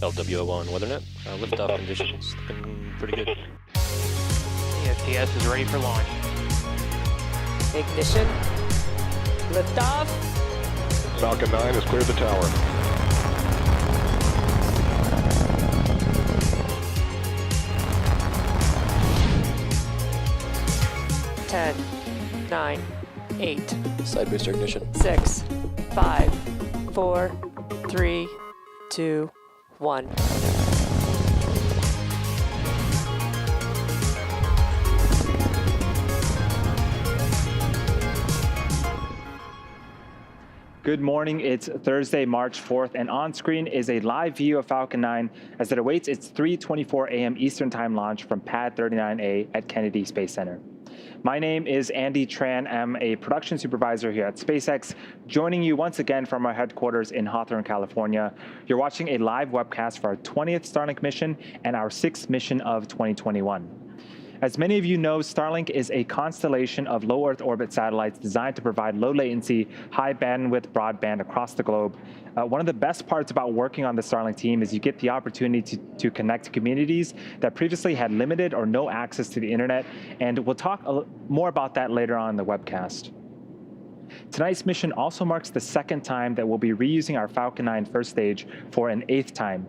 LWO1 WeatherNet. Liftoff conditions looking pretty good. ESPS is ready for launch. Ignition. Liftoff. Falcon 9 has cleared the tower. Ten, 9, 8, Side booster ignition. 6, 5, 4, 3, 2, 1. Good morning, it's Thursday, March 4th, and on screen is a live view of Falcon 9 as it awaits its 3:24 a.m. Eastern Time launch from Pad 39A at Kennedy Space Center. My name is Andy Tran. I'm a production supervisor here at SpaceX, joining you once again from our headquarters in Hawthorne, California. You're watching a live webcast for our 20th Starlink mission and our 6th mission of 2021. As many of you know, Starlink is a constellation of low Earth orbit satellites designed to provide low latency, high bandwidth broadband across the globe. One of the best parts about working on the Starlink team is you get the opportunity to connect to communities that previously had limited or no access to the internet, and we'll talk more about that later on in the webcast. Tonight's mission also marks the second time that we'll be reusing our Falcon 9 first stage for an 8th time.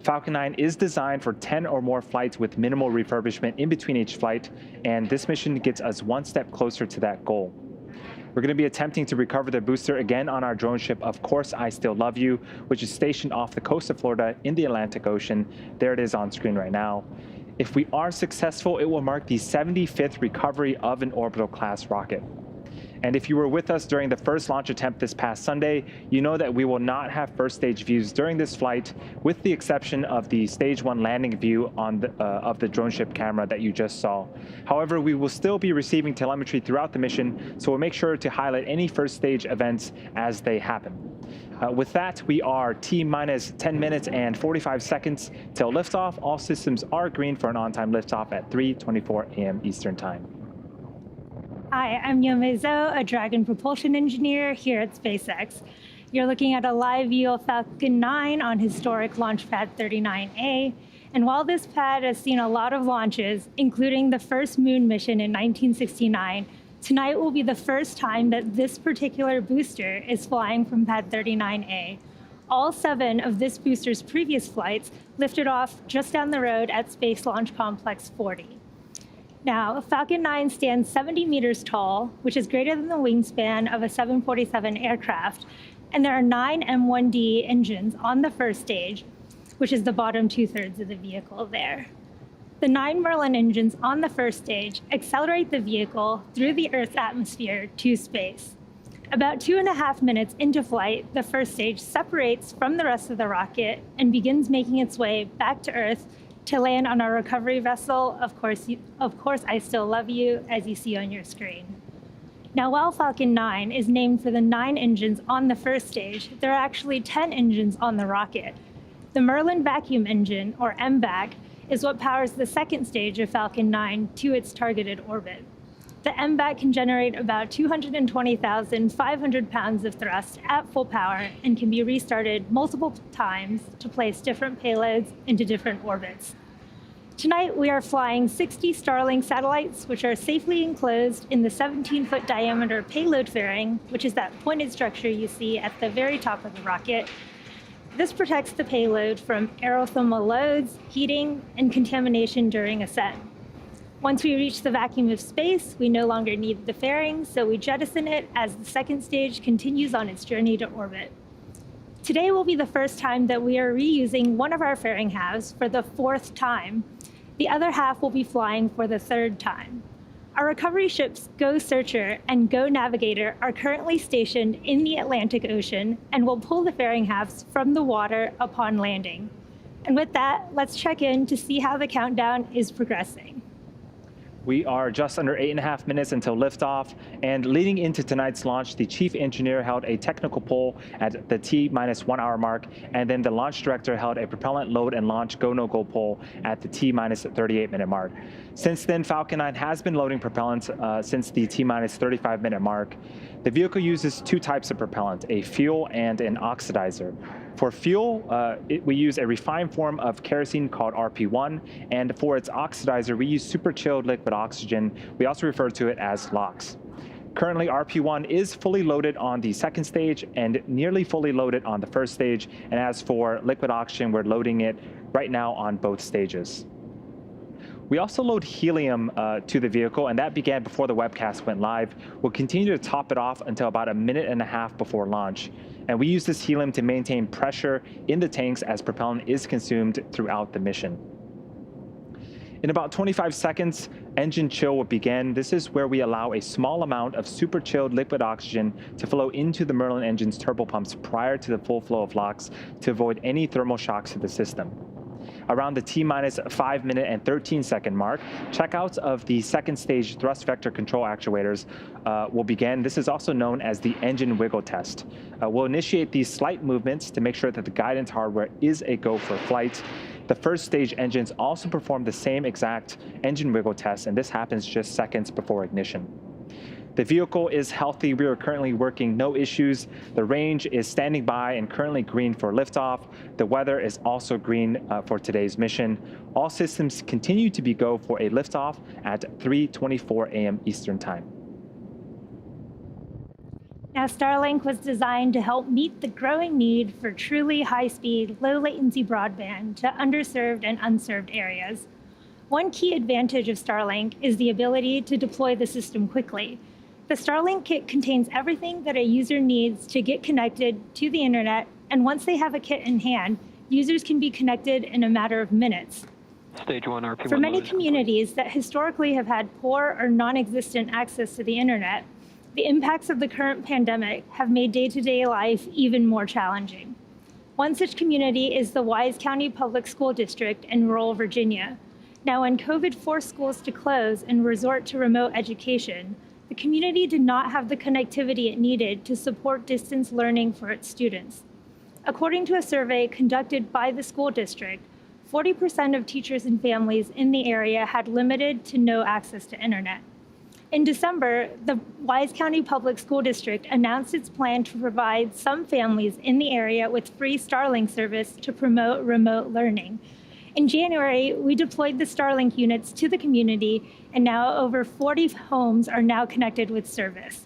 Falcon 9 is designed for 10 or more flights with minimal refurbishment in between each flight, and this mission gets us one step closer to that goal. We're going to be attempting to recover the booster again on our drone ship, Of Course I Still Love You, which is stationed off the coast of Florida in the Atlantic Ocean. There it is on screen right now. If we are successful, it will mark the 75th recovery of an orbital class rocket. And if you were with us during the first launch attempt this past Sunday, you know that we will not have first stage views during this flight, with the exception of the stage 1 landing view of the drone ship camera that you just saw. However, we will still be receiving telemetry throughout the mission, so we'll make sure to highlight any first stage events as they happen. With that, we are T-minus 10 minutes and 45 seconds till liftoff. All systems are green for an on-time liftoff at 3:24 a.m. Eastern Time. Hi, I'm Yome Zhou, a Dragon propulsion engineer here at SpaceX. You're looking at a live view of Falcon 9 on historic launch pad 39A. And while this pad has seen a lot of launches, including the first moon mission in 1969, tonight will be the first time that this particular booster is flying from pad 39A. All 7 of this booster's previous flights lifted off just down the road at Space Launch Complex 40. Now, Falcon 9 stands 70 meters tall, which is greater than the wingspan of a 747 aircraft, and there are 9 M1D engines on the first stage, which is the bottom 2/3 of the vehicle there. The 9 Merlin engines on the first stage accelerate the vehicle through the Earth's atmosphere to space. About 2.5 minutes into flight, the first stage separates from the rest of the rocket and begins making its way back to Earth to land on our recovery vessel, Of Course I Still Love You, as you see on your screen. Now, while Falcon 9 is named for the 9 engines on the first stage, there are actually 10 engines on the rocket. The Merlin vacuum engine, or MVAC, is what powers the second stage of Falcon 9 to its targeted orbit. The MVAC can generate about 220,500 pounds of thrust at full power and can be restarted multiple times to place different payloads into different orbits. Tonight, we are flying 60 Starlink satellites, which are safely enclosed in the 17-foot diameter payload fairing, which is that pointed structure you see at the very top of the rocket. This protects the payload from aerothermal loads, heating, and contamination during ascent. Once we reach the vacuum of space, we no longer need the fairing, so we jettison it as the second stage continues on its journey to orbit. Today will be the first time that we are reusing one of our fairing halves for the 4th time. The other half will be flying for the 3rd time. Our recovery ships Go Searcher and Go Navigator are currently stationed in the Atlantic Ocean and will pull the fairing halves from the water upon landing. And with that, let's check in to see how the countdown is progressing. We are just under 8.5 minutes until liftoff, and leading into tonight's launch, the chief engineer held a technical poll at the T-minus 1 hour mark, and then the launch director held a propellant load and launch go-no-go poll at the T-minus 38-minute mark. Since then, Falcon 9 has been loading propellant since the T-minus 35-minute mark. The vehicle uses 2 types of propellant, a fuel and an oxidizer. For fuel, we use a refined form of kerosene called RP1, and for its oxidizer, we use super chilled liquid oxygen. We also refer to it as LOX. Currently, RP1 is fully loaded on the second stage and nearly fully loaded on the first stage. And as for liquid oxygen, we're loading it right now on both stages. We also load helium to the vehicle, and that began before the webcast went live. We'll continue to top it off until about 1.5 minutes before launch. And we use this helium to maintain pressure in the tanks as propellant is consumed throughout the mission. In about 25 seconds, engine chill will begin. This is where we allow a small amount of super chilled liquid oxygen to flow into the Merlin engine's turbopumps prior to the full flow of LOX to avoid any thermal shocks to the system. Around the T-minus 5 minute and 13 second mark, checkouts of the second stage thrust vector control actuators will begin. This is also known as the engine wiggle test. We'll initiate these slight movements to make sure that the guidance hardware is a go for flight. The first stage engines also perform the same exact engine wiggle test, and this happens just seconds before ignition. The vehicle is healthy. We are currently working no issues. The range is standing by and currently green for liftoff. The weather is also green for today's mission. All systems continue to be go for a liftoff at 3:24 a.m. Eastern Time. Now, Starlink was designed to help meet the growing need for truly high-speed, low-latency broadband to underserved and unserved areas. One key advantage of Starlink is the ability to deploy the system quickly. The Starlink kit contains everything that a user needs to get connected to the internet, and once they have a kit in hand, users can be connected in a matter of minutes. Stage 1 RP1. For many communities that historically have had poor or non-existent access to the internet, the impacts of the current pandemic have made day-to-day life even more challenging. One such community is the Wise County Public School District in rural Virginia. Now, when COVID forced schools to close and resort to remote education, the community did not have the connectivity it needed to support distance learning for its students. According to a survey conducted by the school district, 40% of teachers and families in the area had limited to no access to internet. In December, the Wise County Public School District announced its plan to provide some families in the area with free Starlink service to promote remote learning. In January, we deployed the Starlink units to the community, and now over 40 homes are now connected with service.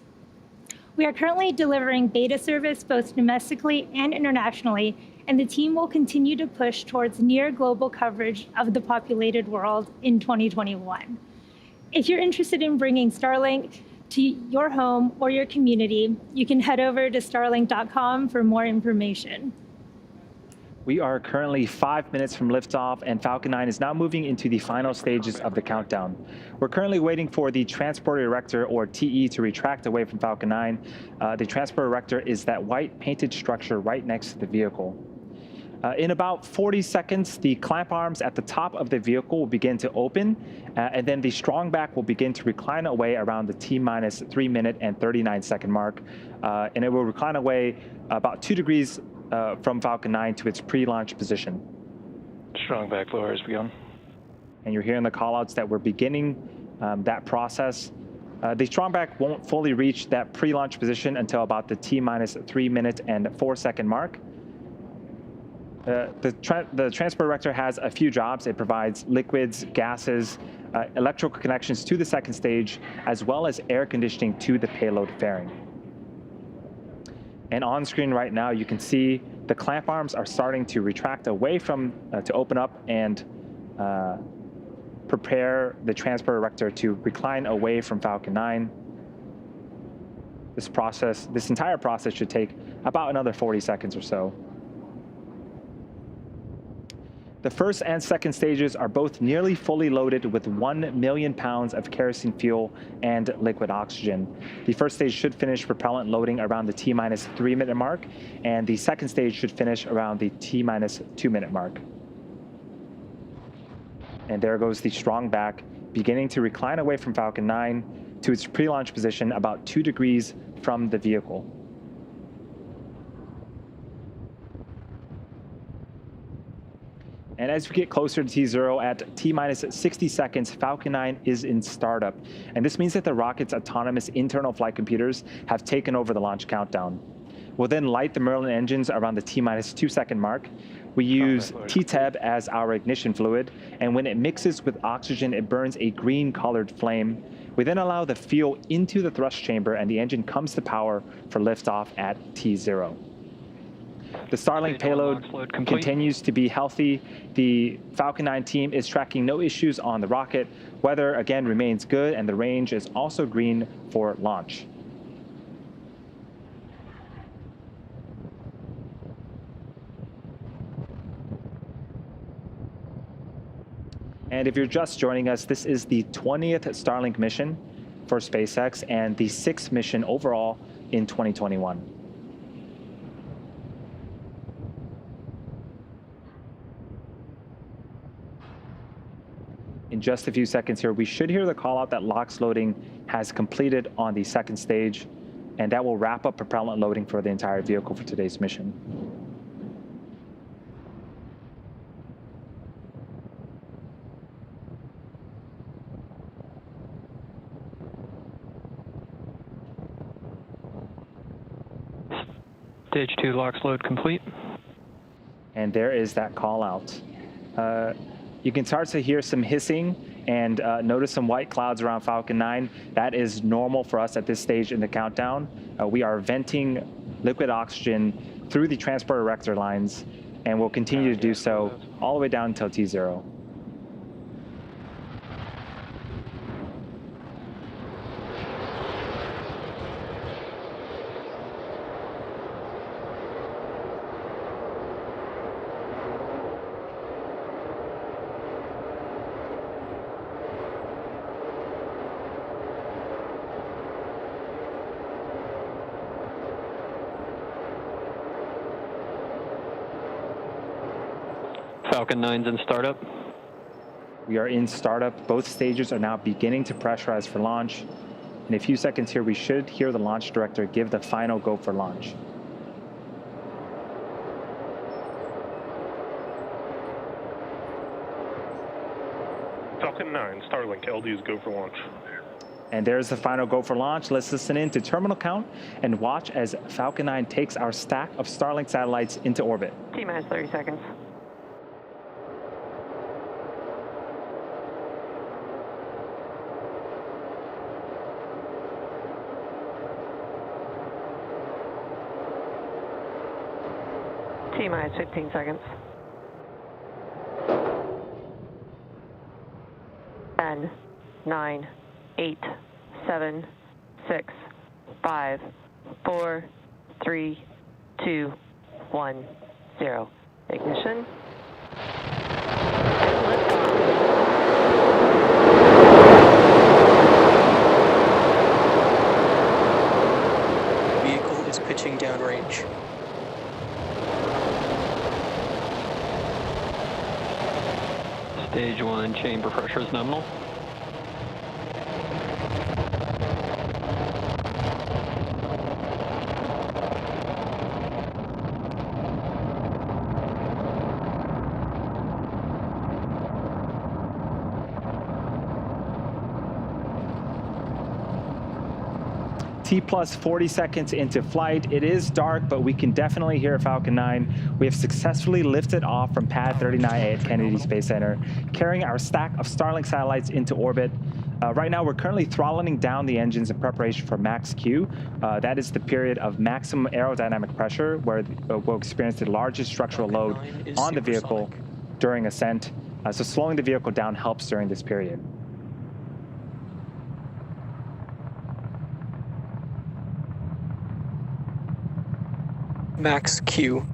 We are currently delivering beta service both domestically and internationally, and the team will continue to push towards near global coverage of the populated world in 2021. If you're interested in bringing Starlink to your home or your community, you can head over to starlink.com for more information. We are currently 5 minutes from liftoff, and Falcon 9 is now moving into the final stages of the countdown. We're currently waiting for the transport erector, or TE, to retract away from Falcon 9. The transport erector is that white painted structure right next to the vehicle. In about 40 seconds, the clamp arms at the top of the vehicle will begin to open, and then the strong back will begin to recline away around the T-minus 3 minute and 39 second mark. And it will recline away about 2 degrees from Falcon 9 to its pre-launch position. Strong back lower has begun. And you're hearing the callouts that we're beginning that process. The strong back won't fully reach that pre-launch position until about the T-minus 3 minute and 4 second mark. The transport erector has a few jobs. It provides liquids, gases, electrical connections to the second stage, as well as air conditioning to the payload fairing. And on screen right now, you can see the clamp arms are starting to retract away from, to open up and prepare the transport erector to recline away from Falcon 9. This entire process should take about another 40 seconds or so. The first and second stages are both nearly fully loaded with 1 million pounds of kerosene fuel and liquid oxygen. The first stage should finish propellant loading around the T-minus 3 minute mark, and the second stage should finish around the T-minus 2 minute mark. And there goes the strong back, beginning to recline away from Falcon 9 to its pre-launch position about 2 degrees from the vehicle. And as we get closer to T0 at T-minus 60 seconds, Falcon 9 is in startup. And this means that the rocket's autonomous internal flight computers have taken over the launch countdown. We'll then light the Merlin engines around the T-minus 2 second mark. We use T-Teb as our ignition fluid, and when it mixes with oxygen, it burns a green colored flame. We then allow the fuel into the thrust chamber, and the engine comes to power for liftoff at T0. The Starlink payload continues to be healthy. The Falcon 9 team is tracking no issues on the rocket. Weather, again, remains good, and the range is also green for launch. And if you're just joining us, this is the 20th Starlink mission for SpaceX and the 6th mission overall in 2021. In just a few seconds here, we should hear the call out that LOX loading has completed on the second stage, and that will wrap up propellant loading for the entire vehicle for today's mission. Stage 2 LOX load complete. And there is that call out. You can start to hear some hissing and notice some white clouds around Falcon 9. That is normal for us at this stage in the countdown. We are venting liquid oxygen through the transport erector lines, and we'll continue to do so all the way down until T0. Falcon 9's in startup. We are in startup. Both stages are now beginning to pressurize for launch. In a few seconds here, we should hear the launch director give the final go for launch. Falcon 9, Starlink, LDs go for launch. And there's the final go for launch. Let's listen in to terminal count and watch as Falcon 9 takes our stack of Starlink satellites into orbit. T-minus 30 seconds. T-minus 15 seconds. 10, 9, 8, 7, 6, 5, 4, 3, 2, 1, 0. Ignition. And liftoff. Vehicle is pitching downrange. Stage 1 chamber pressure is nominal. T plus 40 seconds into flight. It is dark, but we can definitely hear Falcon 9. We have successfully lifted off from pad 39A at Kennedy Space Center, carrying our stack of Starlink satellites into orbit. Right now, we're currently throttling down the engines in preparation for max Q. That is the period of maximum aerodynamic pressure, where we'll experience the largest structural load on the vehicle during ascent. So slowing the vehicle down helps during this period. Max Q.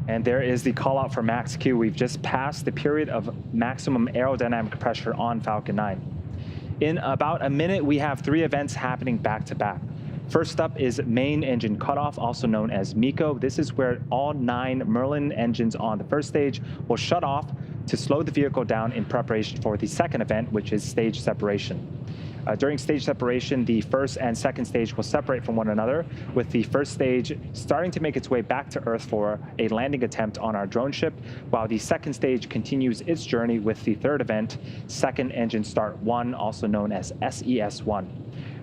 And there is the call out for max Q. We've just passed the period of maximum aerodynamic pressure on Falcon 9. In about a minute, we have 3 events happening back to back. First up is main engine cutoff, also known as MECO. This is where all 9 Merlin engines on the first stage will shut off to slow the vehicle down in preparation for the second event, which is stage separation. During stage separation, the first and second stage will separate from one another, with the first stage starting to make its way back to Earth for a landing attempt on our drone ship, while the second stage continues its journey with the third event, Second Engine Start 1, also known as SES-1.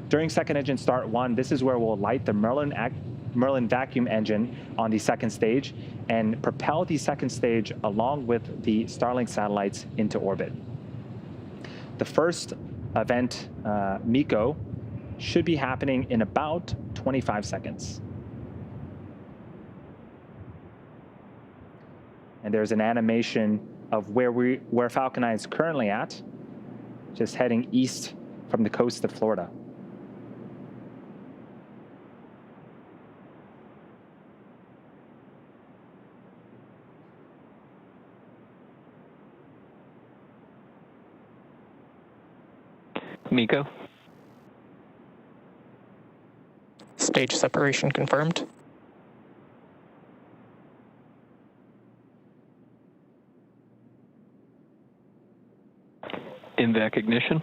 During Second Engine Start 1, this is where we'll light the Merlin Merlin vacuum engine on the second stage and propel the second stage along with the Starlink satellites into orbit. The first event, MECO, should be happening in about 25 seconds. And there's an animation of where Falcon 9 is currently at, just heading east from the coast of Florida. MECO. Stage separation confirmed. INVAC ignition.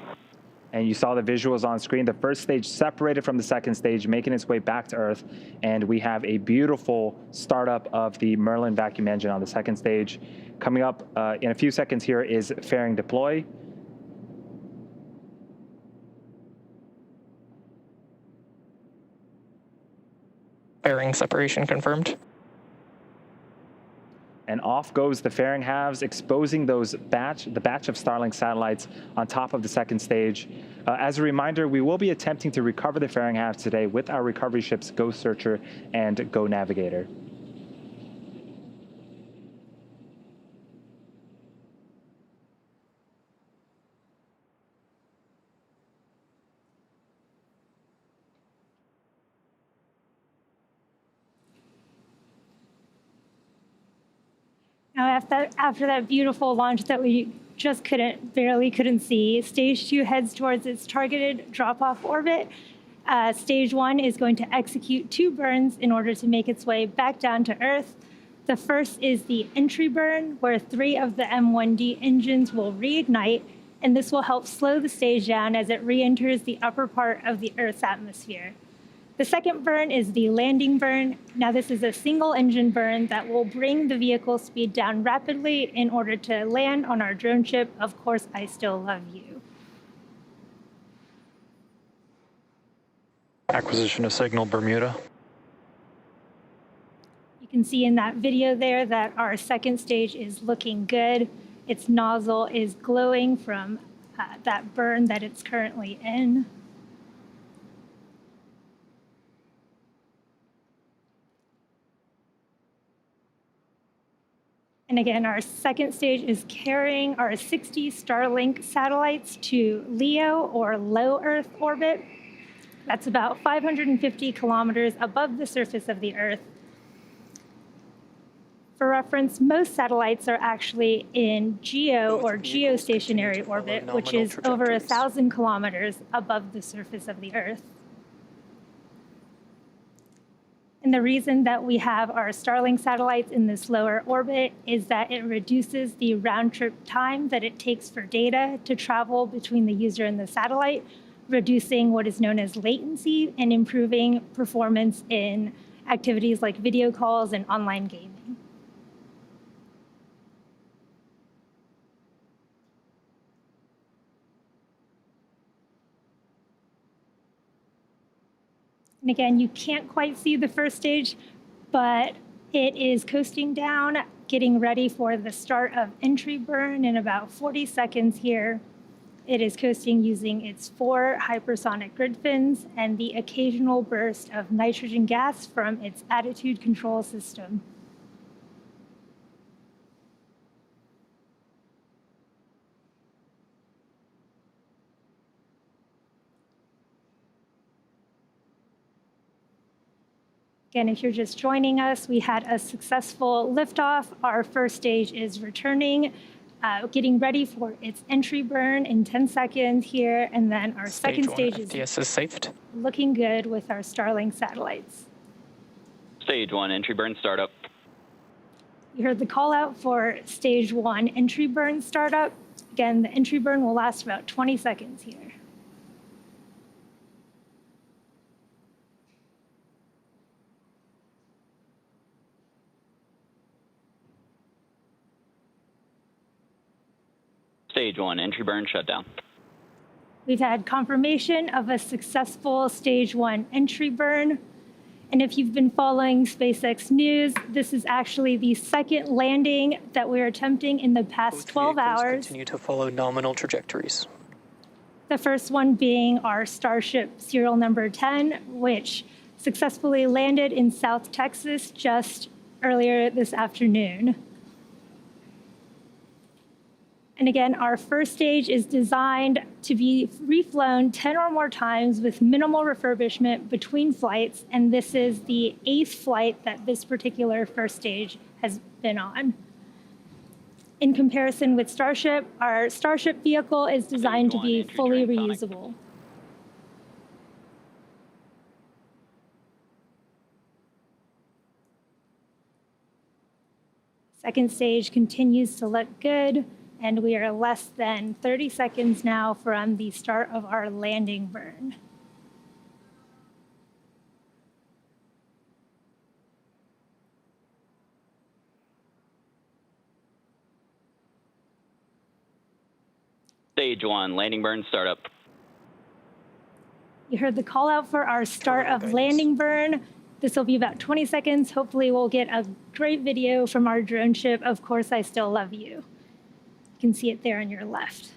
And you saw the visuals on screen. The first stage separated from the second stage, making its way back to Earth. And we have a beautiful startup of the Merlin vacuum engine on the second stage. Coming up in a few seconds here is fairing deploy. Fairing separation confirmed. And off goes the fairing halves, exposing the batch of Starlink satellites on top of the second stage. As a reminder, we will be attempting to recover the fairing halves today with our recovery ships Go Searcher and Go Navigator. Now, after that beautiful launch that we just barely couldn't see, Stage 2 heads towards its targeted drop-off orbit. Stage 1 is going to execute 2 burns in order to make its way back down to Earth. The first is the entry burn, where 3 of the M1D engines will reignite, and this will help slow the stage down as it re-enters the upper part of the Earth's atmosphere. The second burn is the landing burn. Now, this is a single engine burn that will bring the vehicle speed down rapidly in order to land on our drone ship, Of Course I Still Love You. Acquisition of signal, Bermuda. You can see in that video there that our second stage is looking good. Its nozzle is glowing from that burn that it's currently in. And again, our second stage is carrying our 60 Starlink satellites to LEO, or low Earth orbit. That's about 550 kilometers above the surface of the Earth. For reference, most satellites are actually in GEO, or geostationary orbit, which is over 1,000 kilometers above the surface of the Earth. And the reason that we have our Starlink satellites in this lower orbit is that it reduces the round-trip time that it takes for data to travel between the user and the satellite, reducing what is known as latency and improving performance in activities like video calls and online gaming. And again, you can't quite see the first stage, but it is coasting down, getting ready for the start of entry burn in about 40 seconds here. It is coasting using its 4 hypersonic grid fins and the occasional burst of nitrogen gas from its attitude control system. Again, if you're just joining us, we had a successful liftoff. Our first stage is returning, getting ready for its entry burn in 10 seconds here, and then our second stage is safed. Looking good with our Starlink satellites. Stage 1, entry burn startup. You heard the call out for Stage 1 entry burn startup. Again, the entry burn will last about 20 seconds here. Stage 1, entry burn shutdown. We've had confirmation of a successful Stage 1 entry burn. And if you've been following SpaceX news, this is actually the second landing that we're attempting in the past 12 hours. Continue to follow nominal trajectories. The first one being our Starship serial number 10, which successfully landed in South Texas just earlier this afternoon. And again, our first stage is designed to be reflown 10 or more times with minimal refurbishment between flights, and this is the 8th flight that this particular first stage has been on. In comparison with Starship, our Starship vehicle is designed to be fully reusable. Second stage continues to look good, and we are less than 30 seconds now from the start of our landing burn. Stage 1, landing burn startup. You heard the call out for our start of landing burn. This will be about 20 seconds. Hopefully we'll get a great video from our drone ship, Of Course I Still Love You. You can see it there on your left.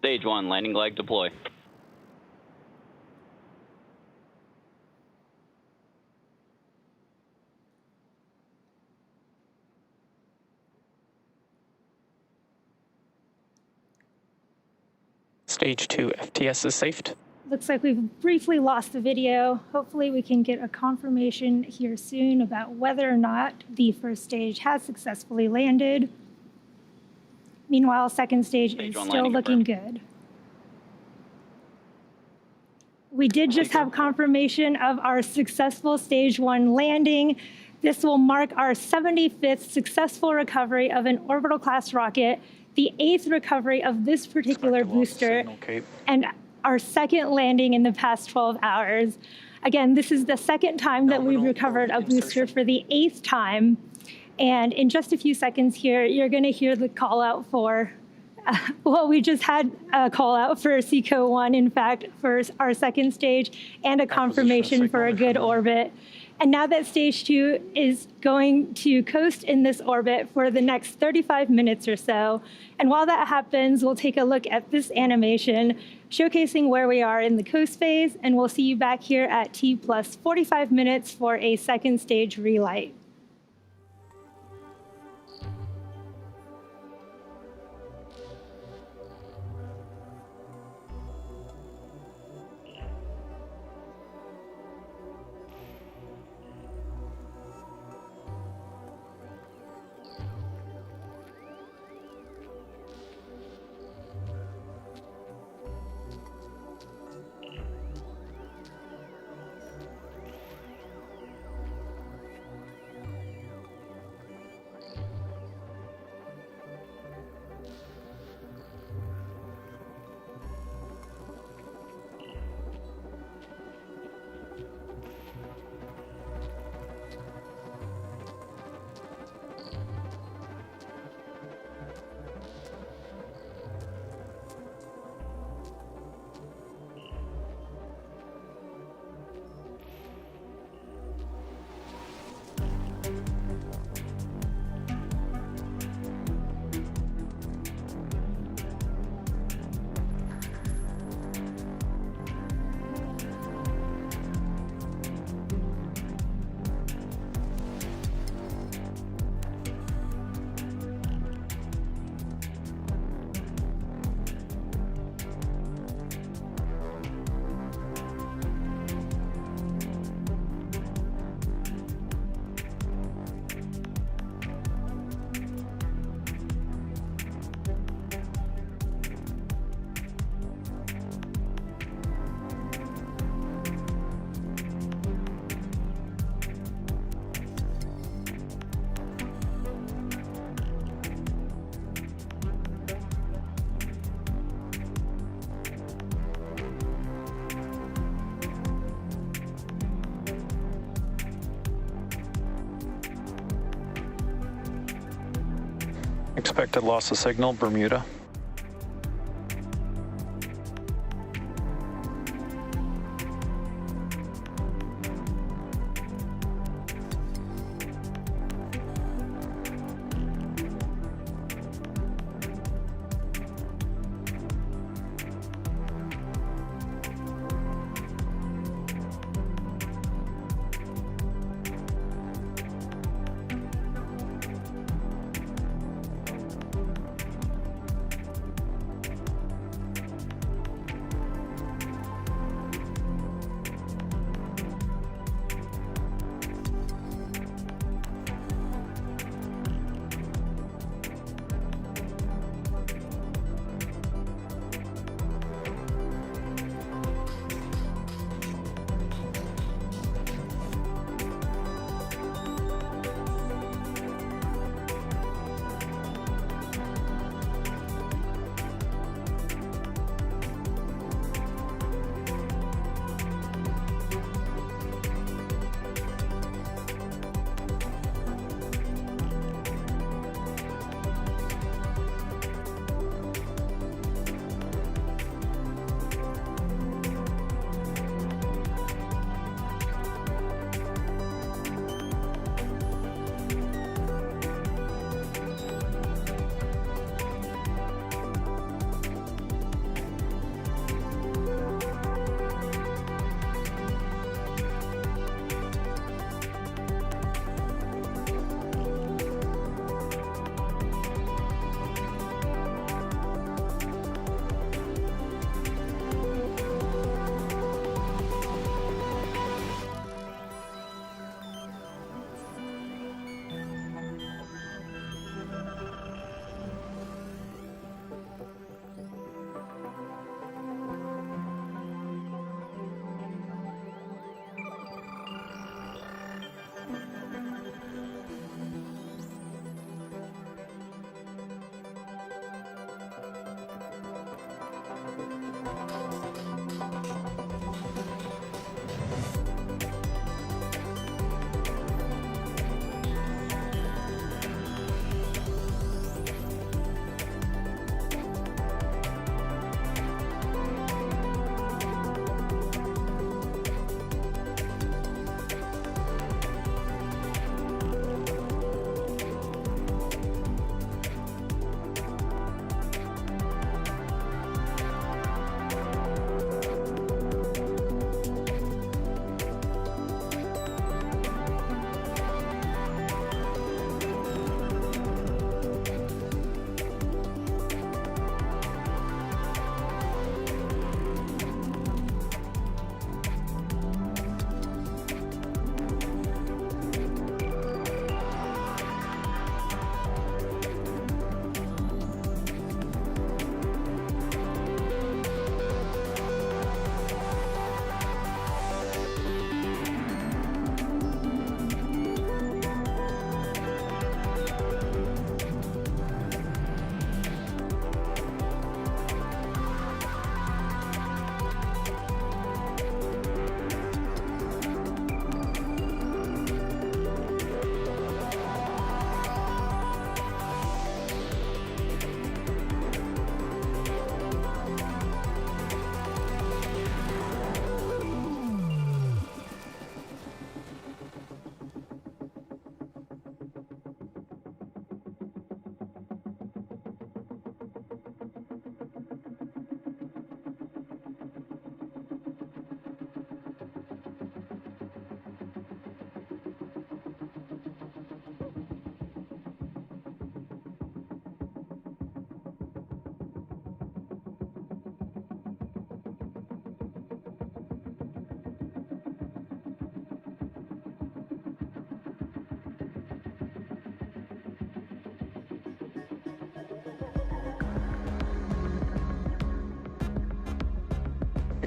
Stage 1, landing leg deploy. Stage 2 FTS is safed. Looks like we've briefly lost the video. Hopefully we can get a confirmation here soon about whether or not the first stage has successfully landed. Meanwhile, second stage is still looking good. We did just have confirmation of our successful stage 1 landing. This will mark our 75th successful recovery of an orbital class rocket, the 8th recovery of this particular booster, and our second landing in the past 12 hours. Again, this is the second time that we've recovered a booster for the 8th time. And in just a few seconds here, you're going to hear the call out for, well, we just had a call out for SECO 1, in fact, for our second stage, and a confirmation for a good orbit. And now that stage 2 is going to coast in this orbit for the next 35 minutes or so. And while that happens, we'll take a look at this animation showcasing where we are in the coast phase, and we'll see you back here at T plus 45 minutes for a second stage relight. Expected loss of signal, Bermuda.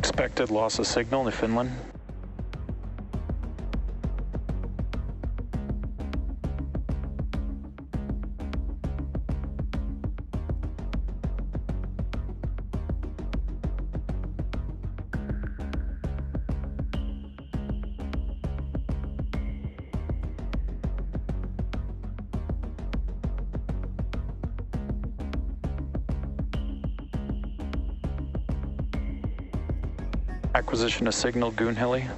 Expected loss of signal to Finland. Acquisition of signal Goonhilly.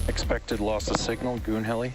Expected loss of signal, Goon Heli.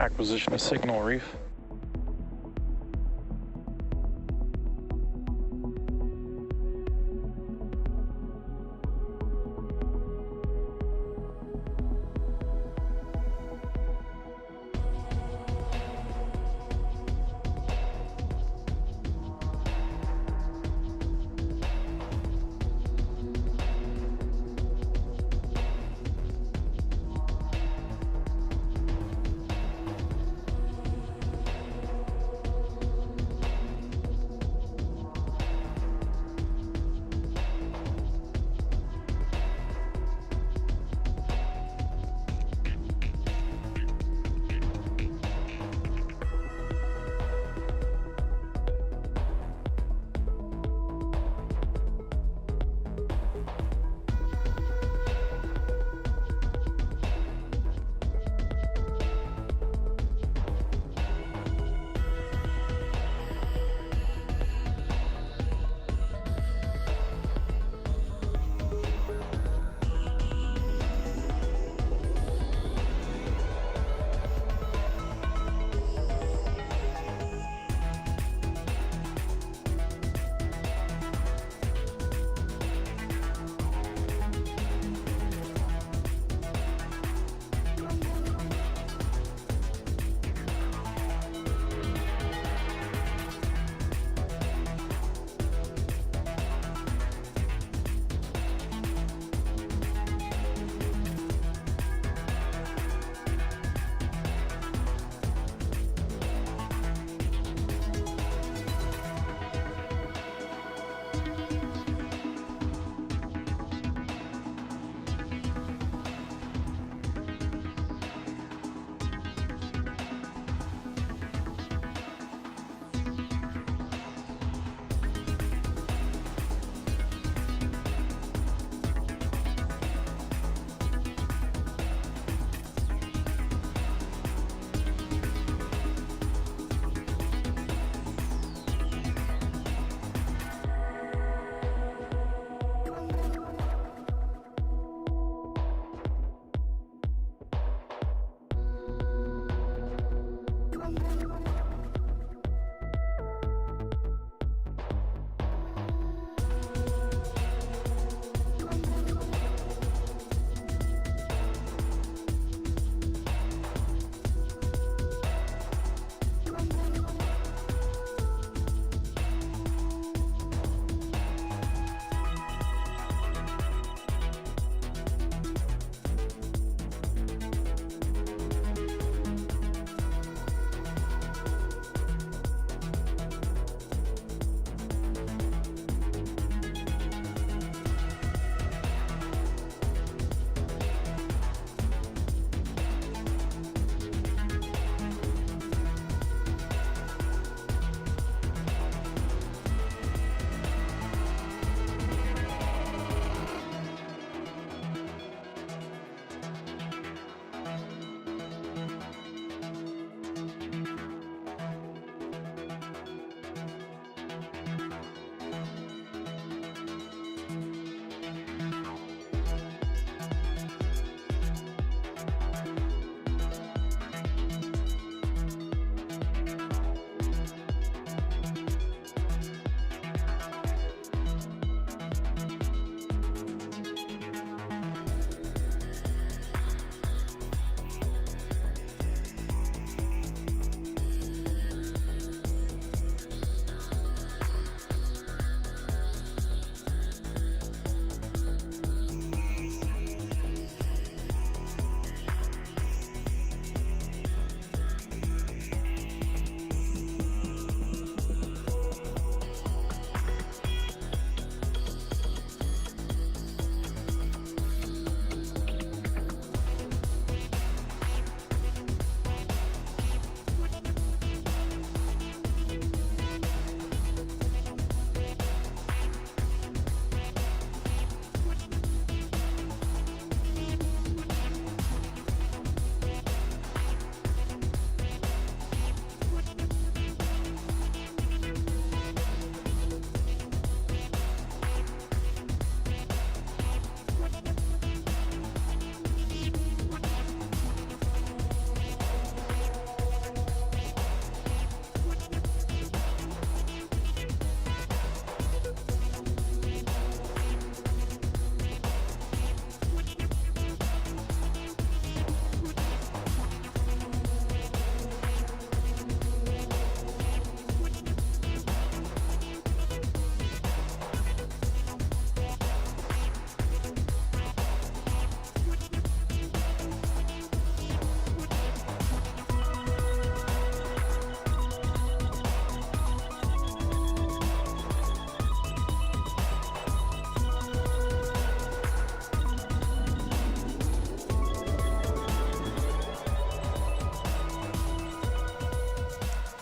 Acquisition of signal reef.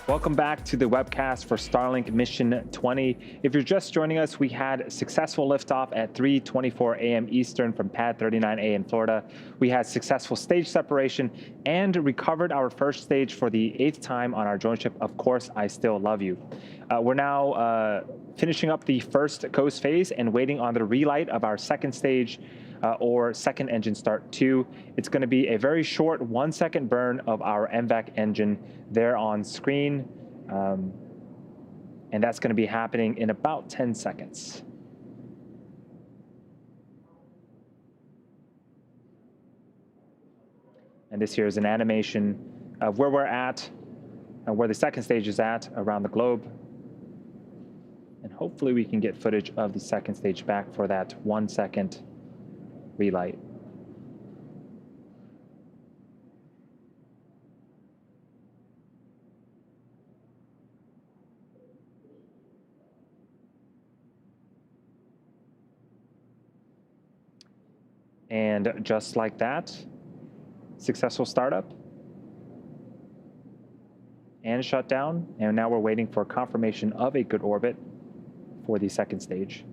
Welcome back to the webcast for Starlink Mission 20. If you're just joining us, we had successful liftoff at 3:24 a.m. Eastern from Pad 39A in Florida. We had successful stage separation and recovered our first stage for the 8th time on our drone ship, Of Course, I Still Love You. We're now finishing up the first coast phase and waiting on the relight of our second stage or second engine start 2. It's going to be a very short 1-second burn of our MVAC engine there on screen. And that's going to be happening in about 10 seconds. And this here is an animation of where we're at, where the second stage is at around the globe. And hopefully we can get footage of the second stage back for that 1-second relight. And just like that, successful startup and shutdown. And now we're waiting for confirmation of a good orbit for the second stage.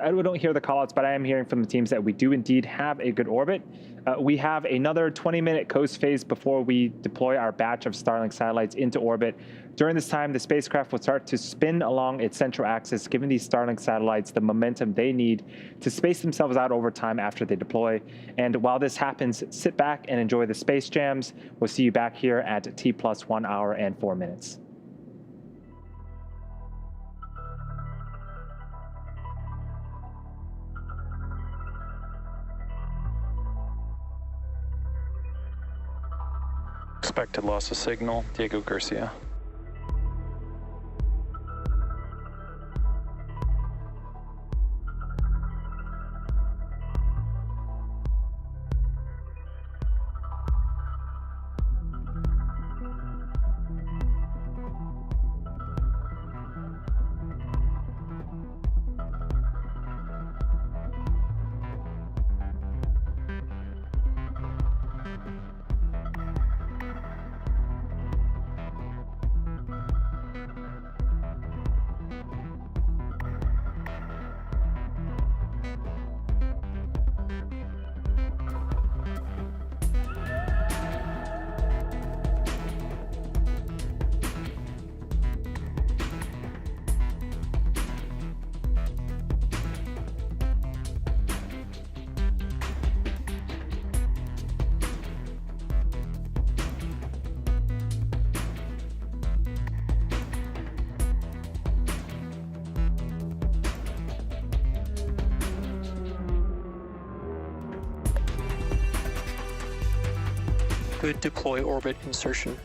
I don't hear the callouts, but I am hearing from the teams that we do indeed have a good orbit. We have another 20-minute coast phase before we deploy our batch of Starlink satellites into orbit. During this time, the spacecraft will start to spin along its central axis, giving these Starlink satellites the momentum they need to space themselves out over time after they deploy. And while this happens, sit back and enjoy the space jams. We'll see you back here at T+1 hour and 4 minutes. Expected loss of signal, Diego Garcia. Good deploy orbit insertion.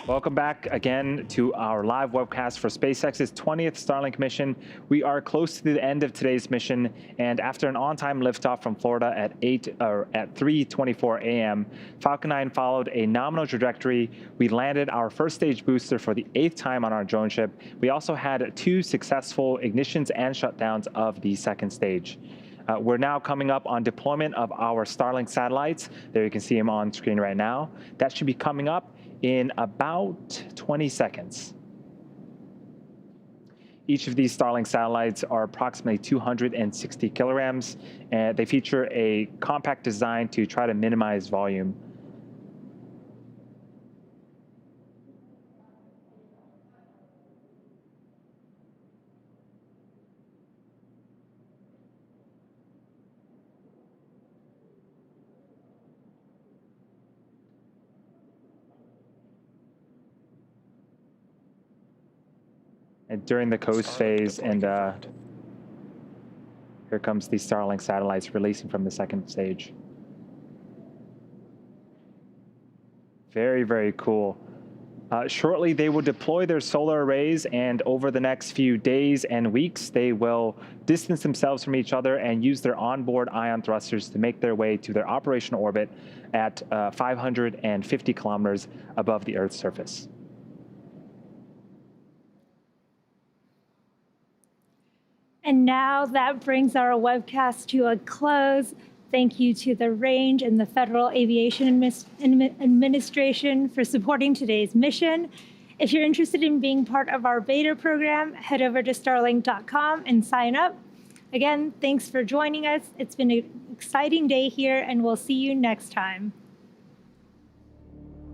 Welcome back again to our live webcast for SpaceX's 20th Starlink mission. We are close to the end of today's mission, and after an on-time liftoff from Florida at 3:24 a.m., Falcon 9 followed a nominal trajectory. We landed our first stage booster for the 8th time on our drone ship. We also had 2 successful ignitions and shutdowns of the second stage. We're now coming up on deployment of our Starlink satellites. There you can see them on screen right now. That should be coming up in about 20 seconds. Each of these Starlink satellites are approximately 260 kilograms, and they feature a compact design to try to minimize volume. And during the coast phase, and here comes the Starlink satellites releasing from the second stage. Very, very cool. Shortly, they will deploy their solar arrays, and over the next few days and weeks, they will distance themselves from each other and use their onboard ion thrusters to make their way to their operational orbit at 550 kilometers above the Earth's surface. And now that brings our webcast to a close. Thank you to the Range and the Federal Aviation Administration for supporting today's mission. If you're interested in being part of our beta program, head over to starlink.com and sign up. Again, thanks for joining us. It's been an exciting day here, and we'll see you next time.